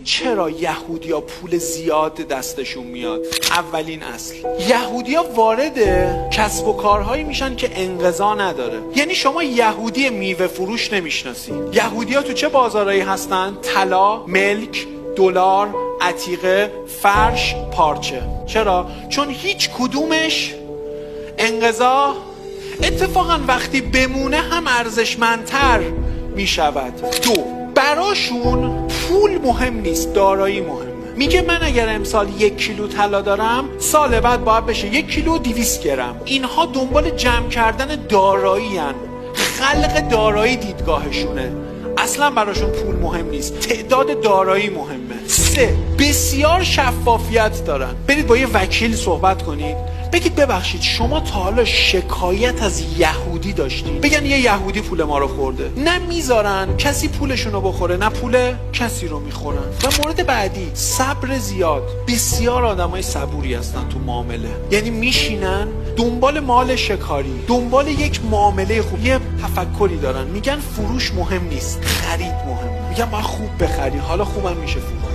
چرا یهودیا پول زیاد دستشون میاد؟ اولین اصل، یهودیا وارد کسب و کارهایی میشن که انقضا نداره. یعنی شما یهودی میوه فروش نمیشناسی. یهودیا تو چه بازارهایی هستن؟ طلا، ملک، دلار، عتیقه، فرش، پارچه. چرا؟ چون هیچ کدومش انقضا، اتفاقا وقتی بمونه هم ارزشمندتر میشود. دو، براشون پول مهم نیست، دارایی مهمه. میگه من اگر امسال 1 کیلو طلا دارم، سال بعد باید بشه 1 کیلو 200 گرم. اینها دنبال جمع کردن دارایی هن. خلق دارایی دیدگاهشونه. اصلا براشون پول مهم نیست، تعداد دارایی مهمه. 3، بسیار شفافیت دارن. برید با یه وکیل صحبت کنید، بگید ببخشید شما تا حالا شکایت از یهودی داشتید؟ بگن یه یهودی پول ما رو خورده. نه میذارن کسی پولشون رو بخوره، نه پول کسی رو میخورن. و مورد بعدی، صبر زیاد. بسیار آدمای صبوری هستن تو معامله. یعنی میشینن دنبال مال شکاری، دنبال یک معامله خوب. یه تفکری دارن، میگن فروش مهم نیست، خرید مهمه. میگن باید خوب بخری، حالا خوبم میشه فروش.